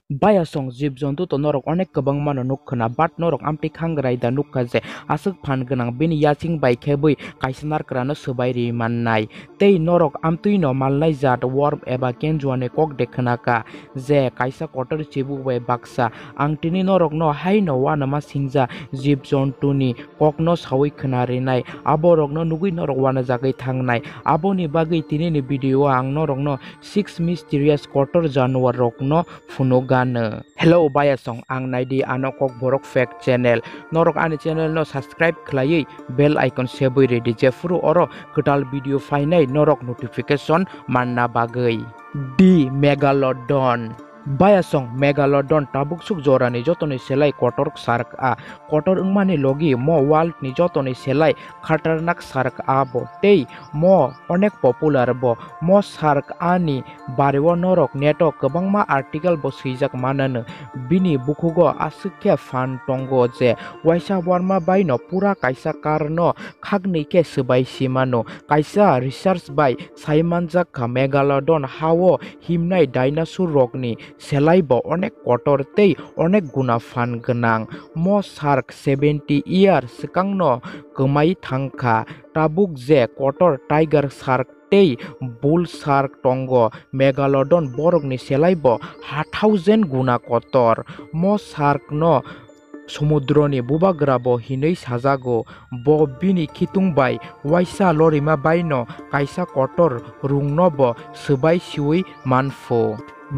Bayasong jibjontu to norok onek kabang mano nukkana bat norok amti khangrai da nukka je asuk phan ganang bini yaching bai khebui kaisanar krano subai ri mannai tei norok amtui no malnai jat worm eba kenjuane kok dekhanaka je kaisa kotor chibu bai baksa angtini norok no hai no wanama singja jibjontu ni kok no sawi khnari nai aborok no nugui norok wana jagai thangnai aboni bagui tini ni video ang norok no 6 mysterious kotor januar rok no phuno Hello Bayasong ang naidi ano kok borok fact channel norok ani channel no subscribe khlai bell icon sebui ready je furu oro ketal video fainai norok notification manna bagai di megalodon Bayasong megalodon tabuk suk jorani jotoni selai kotor sark a kotor ungmani logi mo world ni jotoni selai khatarnak sark a bo tei mo onek popular bo mo sark ani barewo norok neto kwbangma article bo swijak manano bini bukugo asukhe fan tongo je waisa warma baino pura kaisa karno khagni ke sbai simano kaisa research by saimanjak megalodon hawo himnai dinosaur rokni selai bo onek kotor tei onek guna fan ganang mo shark 70 years sikangno kemai thangkha tabuk je kotor tiger shark tei bull shark tongo megalodon borokni selai bo 1000 guna kotor mo shark no সমুদ্রনি বুবাগ্রাবো হিनै সাজাগো bo bini khitung bai waisa lorima baino kaisa kotor rungnobo subai siwi manfo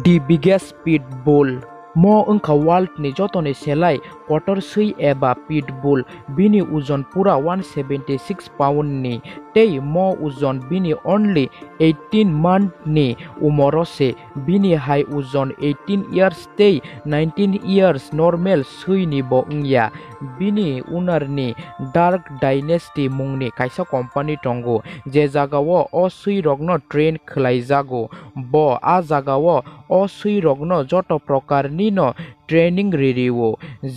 the biggest pit bull mo ungkha world ni jotoni selai kotor sui eba pit bull bini uzon pura 176 pound ni tei mo uzon bini only 18 month ni umorose bini high uzon 18 years tei 19 years normal sui ni bo ungya bini unar ni dark dynasty mungni kaisa company tongo je jagao o sui rogno train khlaijago bo a jagao o sui rogno joto prokar ni no training ririwo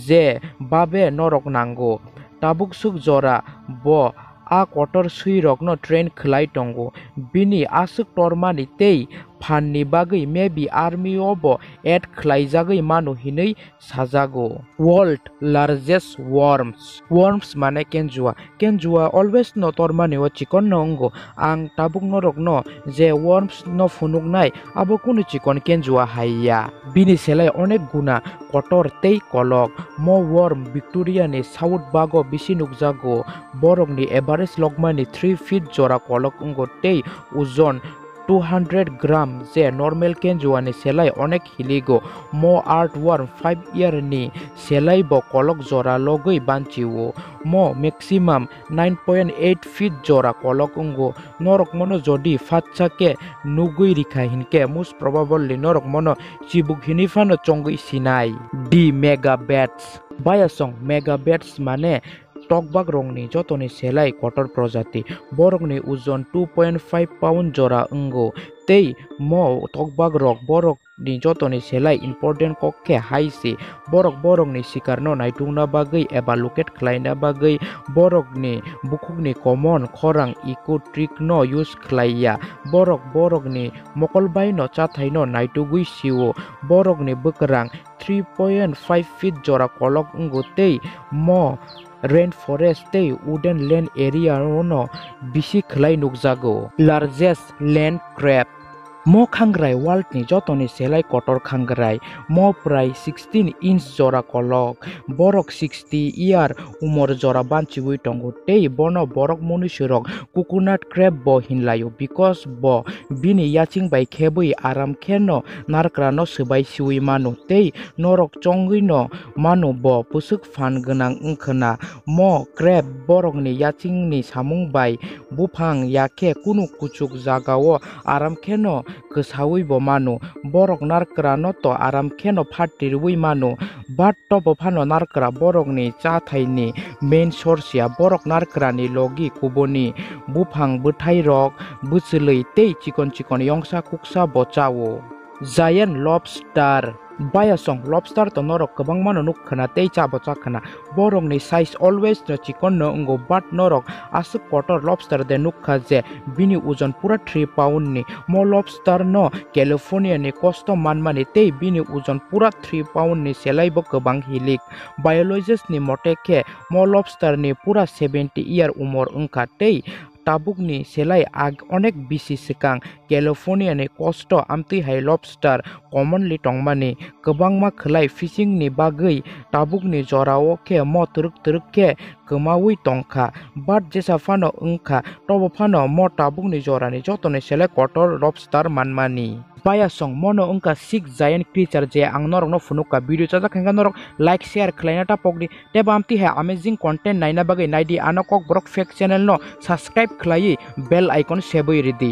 je babe norok nango tabuk suk jora bo a kotor sui rokno train khlai tongo bini asuk tormani tei phanni bagui maybe army obo add khlaijagui manu hinui sajago world largest worms mane kenjua always no tormani o chikon nongo ang tabuk norok no je worms no phunuknai abo kunu chikon kenjua haiya bini selai onek guna kotor tei kolok mo worm victoria ni south bago bisi nukjago borok ni average logmani 3 feet jora kolok ungo tei uzon 200 gram je normal kenjuani selai onek hiligo mo artworm 5 year ni selai bo kolok jora logoi banchiwo mo maximum 9.8 feet jora kolok ungo norok mono jodi fatchake nugui rikha hinke most probably norok mono chibuk hinifano chongui sinai di megabats Bayasong megabats mane tokbag rongni jotoni selai kotor projati borokni uzon 2.5 pound jora ungo tei mo tokbag rok borok ni jotoni selai important kokke haisi borokni sikarno naitungna bagui eba locate khlaina bagui borokni bukukni common khorang eco trick no use khlaiya borokni mokolbai no chathaino naitugui siwo borokni bukrang 3.5 feet jora kolok ungo tei mo rainforest tei wooden land area no bisi khlai nukjago largest land crab mo khangrai world ni jotoni selai kotor khangrai mo prai 16 inch jora kolok borok 60 year umor jora banchiwi tongo tei bono borok munusurok coconut crab bo hinlayo because bo bini yaching bai khebui aram kheno narkra no subai siwi manu tei norok chongui no manu bo pusuk fan ganang ungkhana mo crab borok ni yaching ni samung bai bufang yakhe kunu kuchuk jagao aram kheno ksawi bo manu borok narkra no to aram kheno phatirwi manu bat to bo phano narkra borok ni cha thaini main source ya borok narkra ni logi kuboni bufang bwthai rok bwchului tei chikon yongsa kuksa bo chawo giant lobster Baya song lobster to norok kabang mano nukkana tei chabo chakana borok ni size always no chikon no ungo but norok asuk kotor lobster de nukka je bini ojon pura 3 pound ni mo lobster no California ni kosto manmani tei bini ojon pura 3 pound ni selai bo kabang hilik biologist ni mote ke mo lobster ni pura 70 year umor ungka tei tabuk ni selai ag onek bisi sekang California ni kosto amti hai lobster commonly tongmani kabangma khlai fishing ni bagui tabuk ni jorao ke mo turuk ke kemawi tongkha but jesa phano ungkha tobo phano mo tabuk ni jorani jotone selai kotor lobster manmani Baya song mono ungka 6 giant creature je ang norok no funuka video chaja khanga norok like share khlaina ta pokni teba amti ha amazing content naina bagai naidi anokok brok fake channel no subscribe khlai bell icon seboi ridi